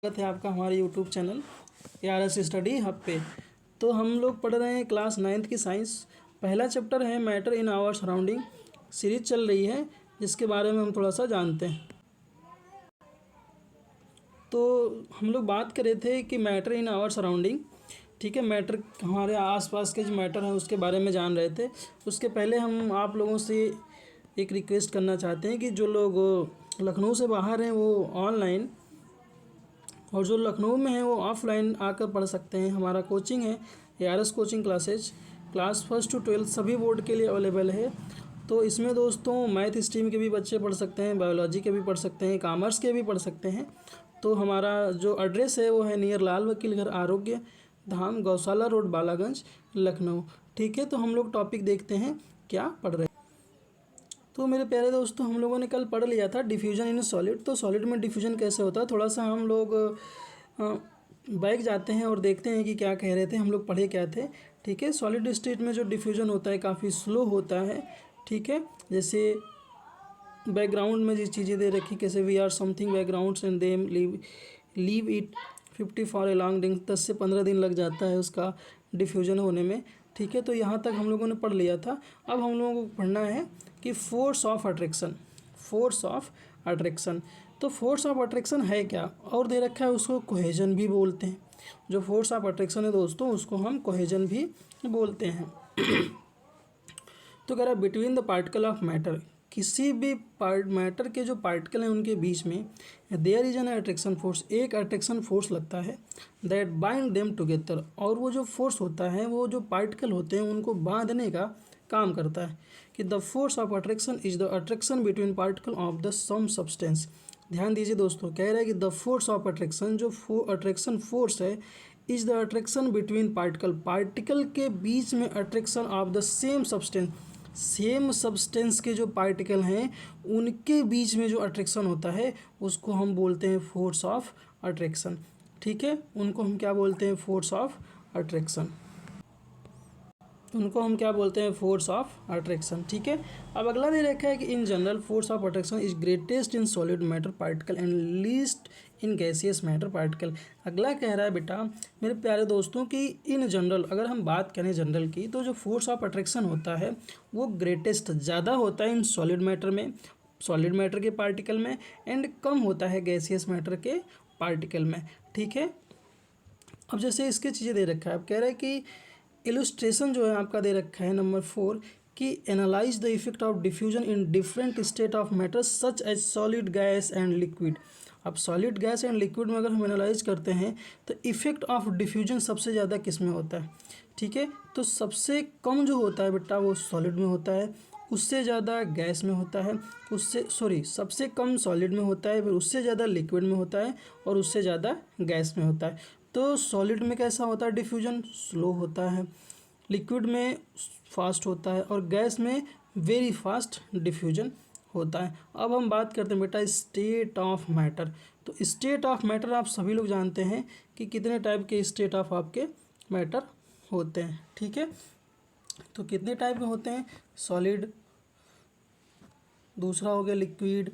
स्वागत है आपका हमारे YouTube channel ARS study hub पे। तो हम लोग पढ़ रहे हैं क्लास 9th की साइंस। पहला चैप्टर है matter in our surrounding. Series चल रही है जिसके बारे में हम थोड़ा सा जानते हैं। तो हम लोग बात कर रहे थे कि मैटर इन आवर सराउंडिंग, ठीक है, मैटर हमारे आसपास के जो मैटर हैं उसके बारे में जान रहे थे। उसके पहले हम आप लोगों से एक रिक्वेस्ट करना चाहते हैं कि जो लोग लखनऊ से बाहर हैं वो ऑनलाइन, और जो लखनऊ में है वो ऑफलाइन आकर पढ़ सकते हैं। हमारा कोचिंग है ARS coaching classes, class 1st to 12 सभी बोर्ड के लिए अवेलेबल है। तो इसमें दोस्तों मैथ स्ट्रीम के भी बच्चे पढ़ सकते हैं, बायोलॉजी के भी पढ़ सकते हैं, कॉमर्स के भी पढ़ सकते हैं। तो हमारा जो एड्रेस है वो है नियर लाल वकील घर, आरोग्य धाम, गौशाला रोड, बालागंज, लखनऊ। ठीक है, तो हम लोग टॉपिक देखते हैं क्या पढ़ रहे हैं। तो मेरे प्यारे दोस्तों, हम लोगों ने कल पढ़ लिया था डिफ्यूजन इन सॉलिड। तो सॉलिड में डिफ्यूजन कैसे होता है, थोड़ा सा हम लोग बैक जाते हैं और देखते हैं कि क्या कह रहे थे, हम लोग पढ़े क्या थे। ठीक है, सॉलिड स्टेट में जो डिफ्यूजन होता है काफ़ी स्लो होता है। ठीक है, जैसे बैकग्राउंड में जिस चीज़ें दे रखी, कैसे we are something backgrounds and them leave it 50 for a long दिन, 10 से 15 दिन लग जाता है उसका डिफ्यूजन होने में। ठीक है, तो यहाँ तक हम लोगों ने पढ़ लिया था। अब हम लोगों को पढ़ना है कि force of attraction. Force of attraction, तो फोर्स ऑफ अट्रैक्शन है क्या, और दे रखा है उसको कोहेजन भी बोलते हैं। जो फोर्स ऑफ अट्रैक्शन है दोस्तों उसको हम कोहेजन भी बोलते हैं। तो कह रहा है between the particle of matter, किसी भी मैटर के जो पार्टिकल हैं उनके बीच में there is an attraction force, एक अट्रैक्शन फोर्स लगता है दैट बाइंड देम टुगेदर। और वो जो फोर्स होता है वो जो पार्टिकल होते हैं उनको बांधने का काम करता है। कि the force of attraction is the attraction between particle of the some substance. ध्यान दीजिए दोस्तों, कह रहा है कि द फोर्स ऑफ अट्रैक्शन, जो अट्रैक्शन फोर्स है, is the attraction between particle, particle के बीच में attraction of the same substance, same substance के जो पार्टिकल हैं उनके बीच में जो अट्रैक्शन होता है उसको हम बोलते हैं फोर्स ऑफ अट्रैक्शन। ठीक है, उनको हम क्या बोलते हैं, फोर्स ऑफ अट्रैक्शन, उनको हम क्या बोलते हैं, फोर्स ऑफ अट्रैक्शन। ठीक है, अब अगला दे रखा है कि in general force of attraction is greatest in solid matter particle and least in gaseous matter particle. अगला कह रहा है बेटा मेरे प्यारे दोस्तों कि इन जनरल, अगर हम बात करें जनरल की, तो जो फोर्स ऑफ अट्रैक्शन होता है वो ग्रेटेस्ट ज़्यादा होता है इन सॉलिड मैटर में, सॉलिड मैटर के पार्टिकल में, एंड कम होता है गैसियस मैटर के पार्टिकल में। ठीक है, अब जैसे इसके चीज़ें दे रखा है, अब कह रहा है कि इलुस्ट्रेशन जो है आपका दे रखा है नंबर 4 कि analyse the effect of diffusion in different state of matter such as solid, gas and liquid. अब सॉलिड, गैस एंड लिक्विड में अगर हम एनालाइज करते हैं तो इफेक्ट ऑफ डिफ्यूजन सबसे ज़्यादा किस में होता है। ठीक है, तो सबसे कम जो होता है बेटा वो सॉलिड में होता है, उससे ज़्यादा गैस में होता है, सबसे कम सॉलिड में होता है, फिर उससे ज़्यादा लिक्विड में होता है, और उससे ज़्यादा गैस में होता है। तो सॉलिड में कैसा होता है डिफ्यूजन, स्लो होता है, लिक्विड में फास्ट होता है, और गैस में वेरी फास्ट डिफ्यूजन होता है। अब हम बात करते हैं बेटा स्टेट ऑफ मैटर। तो स्टेट ऑफ मैटर आप सभी लोग जानते हैं कि कितने टाइप के स्टेट ऑफ आपके मैटर होते हैं। ठीक है, तो कितने टाइप के होते हैं, सॉलिड, दूसरा हो गया लिक्विड,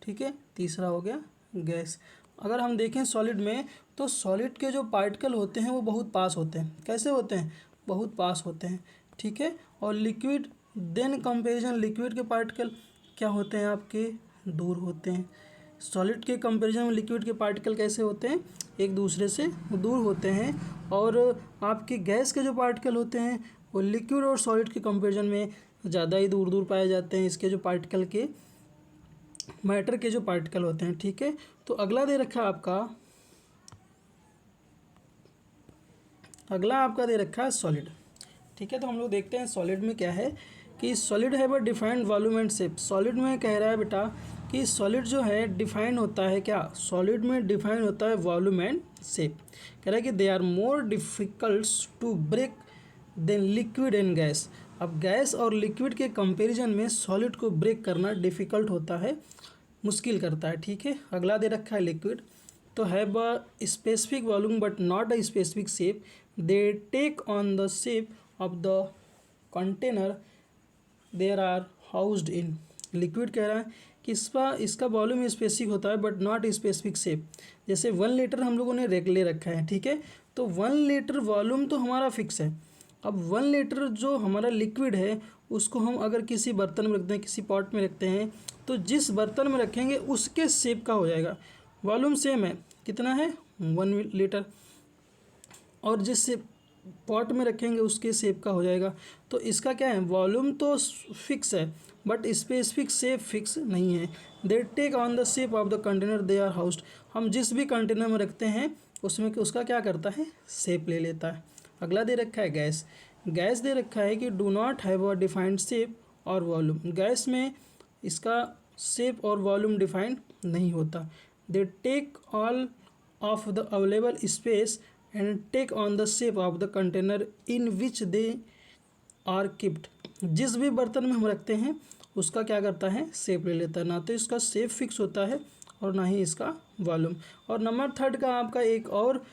ठीक है, तीसरा हो गया गैस। अगर हम देखें सॉलिड में, तो सॉलिड के जो पार्टिकल होते हैं वो बहुत पास होते हैं। कैसे होते हैं, बहुत पास होते हैं। ठीक है, और लिक्विड, देन कंपैरिजन लिक्विड के पार्टिकल क्या होते हैं आपके, दूर होते हैं। सॉलिड के कंपैरिजन में लिक्विड के पार्टिकल कैसे होते हैं, एक दूसरे से दूर होते हैं। और आपके गैस के जो पार्टिकल होते हैं वो लिक्विड और सॉलिड के कंपैरिजन में ज़्यादा ही दूर दूर पाए जाते हैं, इसके जो पार्टिकल के मैटर के जो पार्टिकल होते हैं। ठीक है, तो अगला दे रखा है आपका, अगला आपका दे रखा है सॉलिड। ठीक है, तो हम लोग देखते हैं सॉलिड में क्या है कि सॉलिड है but defined volume and shape. Solid में कह रहा है बेटा कि सॉलिड जो है डिफाइन होता है, क्या सॉलिड में डिफाइन होता है वॉल्यूम एंड शेप। कह रहा है कि they are more difficult to break than liquid and gas. अब गैस और लिक्विड के कंपैरिजन में सॉलिड को ब्रेक करना डिफ़िकल्ट होता है, मुश्किल करता है। ठीक है, अगला दे रखा है लिक्विड। तो have a specific volume but not a specific shape, they take on the shape of the container there are housed in. Liquid कह रहा है कि इसका वॉल्यूम स्पेसिफिक होता है बट नॉट स्पेसिफिक शेप। जैसे 1 लीटर हम लोगों ने ले रखा है, ठीक है, तो 1 लीटर वॉल्यूम तो हमारा फिक्स है। अब 1 लीटर जो हमारा लिक्विड है उसको हम अगर किसी बर्तन में रखते हैं, किसी पॉट में रखते हैं, तो जिस बर्तन में रखेंगे उसके शेप का हो जाएगा। वॉल्यूम सेम है, कितना है 1 लीटर, और जिस पॉट में रखेंगे उसके शेप का हो जाएगा। तो इसका क्या है, वॉल्यूम तो फिक्स है बट स्पेसिफिक शेप फिक्स नहीं है। They take on the shape of the container they are housed. हम जिस भी कंटेनर में रखते हैं उसमें उसका क्या करता है, शेप ले लेता है। अगला दे रखा है गैस। गैस दे रखा है कि do not have a defined shape और वॉल्यूम। गैस में इसका शेप और वॉल्यूम डिफाइंड नहीं होता। They take all of the available space and take on the shape of the container in which they are keeped. जिस भी बर्तन में हम रखते हैं उसका क्या करता है, शेप ले लेता है। ना तो इसका शेप फिक्स होता है और ना ही इसका वॉल्यूम। और नंबर 3 का आपका एक और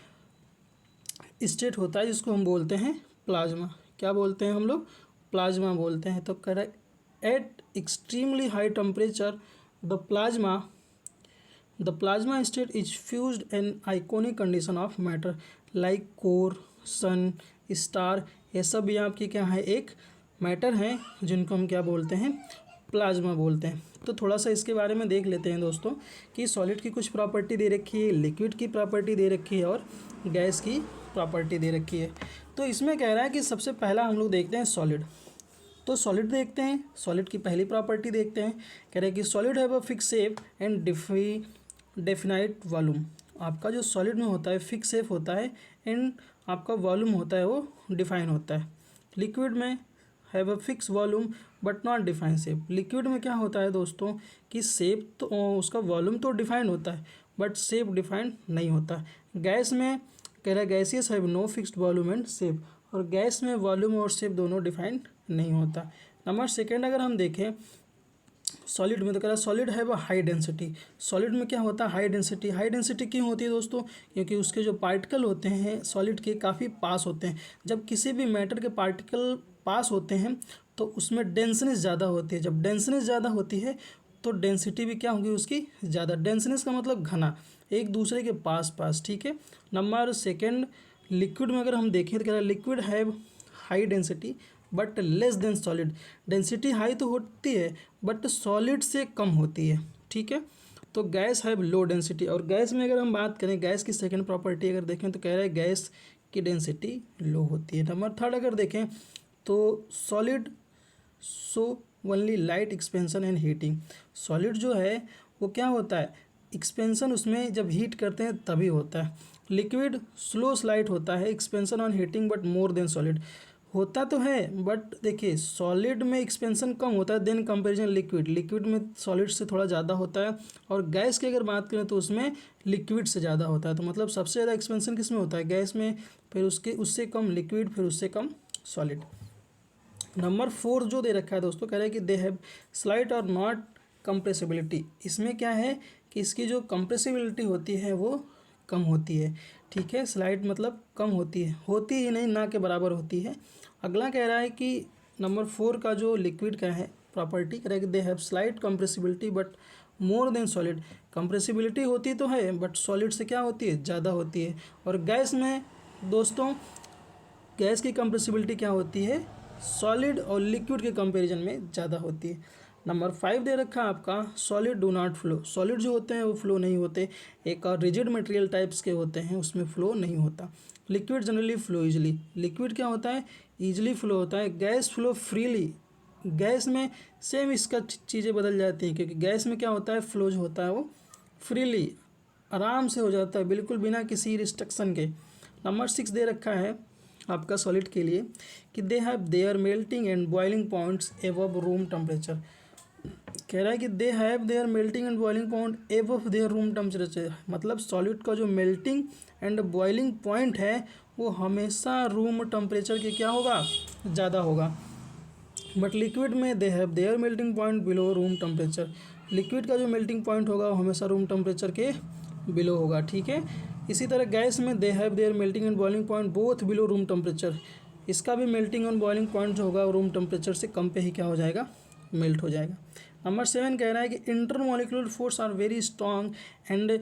स्टेट होता है जिसको हम बोलते हैं प्लाज्मा। क्या बोलते हैं हम लोग, प्लाज्मा बोलते हैं। तो correct, at extremely high temperature the plasma state is fused an iconic condition of matter like core, sun, star. ये सब भी आपकी क्या है, एक मैटर हैं जिनको हम क्या बोलते हैं, प्लाज्मा बोलते हैं। तो थोड़ा सा इसके बारे में देख लेते हैं दोस्तों कि सॉलिड की कुछ प्रॉपर्टी दे रखी है, लिक्विड की प्रॉपर्टी दे रखी है और गैस की प्रॉपर्टी दे रखी है। तो इसमें कह रहा है कि सबसे पहला हम लोग देखते हैं सॉलिड। तो सॉलिड देखते हैं, सॉलिड की पहली प्रॉपर्टी देखते हैं। कह रहे हैं कि solid have a fix shape and definite volume. आपका जो सॉलिड में होता है फिक्स शेप होता है एंड आपका वॉल्यूम होता है वो डिफाइन होता है। लिक्विड में have a fix volume but not define shape. Liquid में क्या होता है दोस्तों कि शेप तो उसका वॉल्यूम तो डिफाइन होता है बट शेप डिफाइन नहीं होता। गैस में कह रहा है gaseous have no fixed volume and shape, और गैस में वॉल्यूम और शेप दोनों डिफाइन नहीं होता। नंबर 2 अगर हम देखें सॉलिड में, तो कह रहा है solid have a high density. Solid में क्या होता है, हाई डेंसिटी। हाई डेंसिटी क्यों होती है दोस्तों, क्योंकि उसके जो पार्टिकल होते हैं सॉलिड के काफ़ी पास होते हैं। जब किसी भी मैटर के पार्टिकल पास होते हैं तो उसमें डेंसनेस ज़्यादा होती है। जब डेंसनेस ज़्यादा होती है तो डेंसिटी भी क्या होगी उसकी ज़्यादा। डेंसनेस का मतलब घना, एक दूसरे के पास पास, ठीक है। नंबर 2 लिक्विड में अगर हम देखें तो कह रहा है liquid have high density but less than solid. Density high तो होती है बट सॉलिड से कम होती है, ठीक है। तो गैस हैव लो डेंसिटी, और गैस में अगर हम बात करें गैस की सेकंड प्रॉपर्टी अगर देखें तो कह रहा है गैस की डेंसिटी लो होती है। नंबर 3 अगर देखें तो solid so only light expansion and heating. Solid जो है वो क्या होता है, एक्सपेंशन उसमें जब हीट करते हैं तभी होता है। लिक्विड स्लो स्लाइड होता है, expansion on heating but more than solid. होता तो है बट देखिए सॉलिड में एक्सपेंशन कम होता है देन कंपैरिजन लिक्विड में सॉलिड से थोड़ा ज़्यादा होता है। और गैस की अगर बात करें तो उसमें लिक्विड से ज़्यादा होता है। तो मतलब सबसे ज़्यादा एक्सपेंशन किस में होता है, गैस में, फिर उससे कम लिक्विड, फिर उससे कम सॉलिड। नंबर 4 जो दे रखा है दोस्तों कह रहा है कि दे हैव स्लाइट और नॉट कंप्रेसिबिलिटी। इसमें क्या है कि इसकी जो कंप्रेसिबिलिटी होती है वो कम होती है, ठीक है। स्लाइट मतलब कम होती है, होती ही नहीं, ना के बराबर होती है। अगला कह रहा है कि नंबर 4 का जो लिक्विड का है प्रॉपर्टी कह रहा है कि they have slight compressibility but more than solid. Compressibility होती तो है बट सॉलिड से क्या होती है, ज़्यादा होती है। और गैस में दोस्तों गैस की कंप्रेसिबिलिटी क्या होती है, सॉलिड और लिक्विड के कंपैरिजन में ज़्यादा होती है। नंबर 5 दे रखा है आपका solid do not flow. Solid जो होते हैं वो फ्लो नहीं होते, एक और रिजिड मटेरियल टाइप्स के होते हैं उसमें फ्लो नहीं होता। Liquid generally flow easily. Liquid क्या होता है, ईजिली फ्लो होता है। Gas flow freely. गैस में सेम इसका चीज़ें बदल जाती हैं क्योंकि गैस में क्या होता है, फ्लो जो होता है वो फ्रीली आराम से हो जाता है, बिल्कुल बिना किसी रिस्ट्रिक्शन के। नंबर 6 दे रखा है आपका सॉलिड के लिए कि they have their melting and boiling points above room temperature. कह रहा है कि they have their melting and boiling point above their room temperature. मतलब सॉलिड का जो मेल्टिंग एंड बॉइलिंग पॉइंट है वो हमेशा रूम टेम्परेचर के क्या होगा, ज़्यादा होगा। बट लिक्विड में दे have their melting point below room temperature. Liquid का जो मेल्टिंग पॉइंट होगा वो हमेशा रूम टेम्परेचर के बिलो होगा, ठीक है। इसी तरह गैस में दे have their melting and boiling point both below room temperature. इसका भी मेल्टिंग एंड बॉइलिंग पॉइंट जो होगा रूम टेम्परेचर से कम पे ही क्या हो जाएगा, मेल्ट हो जाएगा। नंबर 7 कह रहा है कि intermolecular force are very strong and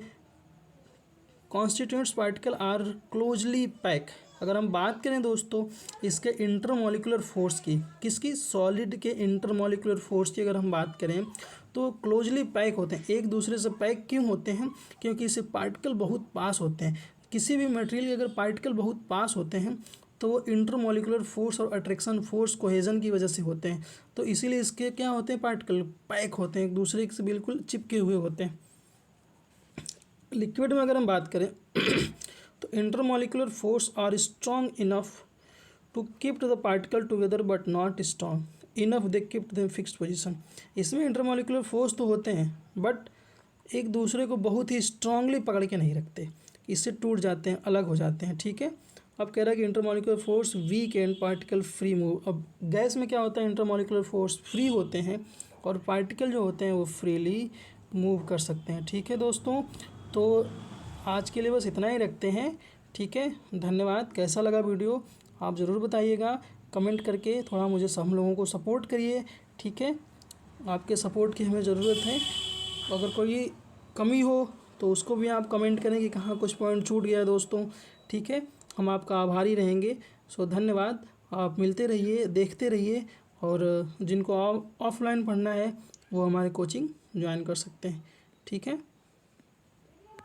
constituents particle are closely pack. अगर हम बात करें दोस्तों इसके इंटरमोलिकुलर फोर्स की, किसकी, सॉलिड के इंटरमोलिकुलर फोर्स की अगर हम बात करें तो क्लोजली पैक होते हैं, एक दूसरे से पैक क्यों होते हैं, क्योंकि इससे पार्टिकल बहुत पास होते हैं। किसी भी मटेरियल के अगर पार्टिकल बहुत पास होते हैं तो वो इंटरमोलिकुलर फोर्स और अट्रैक्शन फोर्स कोहेजन की वजह से होते हैं, तो इसीलिए इसके क्या होते हैं, पार्टिकल पैक होते हैं, एक दूसरे से बिल्कुल चिपके हुए होते हैं। लिक्विड में अगर हम बात करें तो intermolecular force are strong enough to keep the particle together but not strong enough they keep the fixed position. इसमें इंटरमोलिकुलर फोर्स तो होते हैं बट एक दूसरे को बहुत ही स्ट्रांगली पकड़ के नहीं रखते, इससे टूट जाते हैं, अलग हो जाते हैं। ठीक है, अब कह रहा है कि intermolecular force week and particle free move. अब गैस में क्या होता है, इंटरमोलिकुलर फोर्स फ्री होते हैं और पार्टिकल जो होते हैं वो फ्रीली मूव कर सकते हैं। ठीक है दोस्तों, तो आज के लिए बस इतना ही रखते हैं। ठीक है, धन्यवाद। कैसा लगा वीडियो आप ज़रूर बताइएगा कमेंट करके, थोड़ा मुझे हम लोगों को सपोर्ट करिए। ठीक है, आपके सपोर्ट की हमें ज़रूरत है। अगर कोई कमी हो तो उसको भी आप कमेंट करें कि कहाँ कुछ पॉइंट छूट गया है दोस्तों। ठीक है, हम आपका आभारी रहेंगे। सो धन्यवाद। आप मिलते रहिए, देखते रहिए, और जिनको ऑफलाइन पढ़ना है वो हमारे कोचिंग ज्वाइन कर सकते हैं। ठीक है।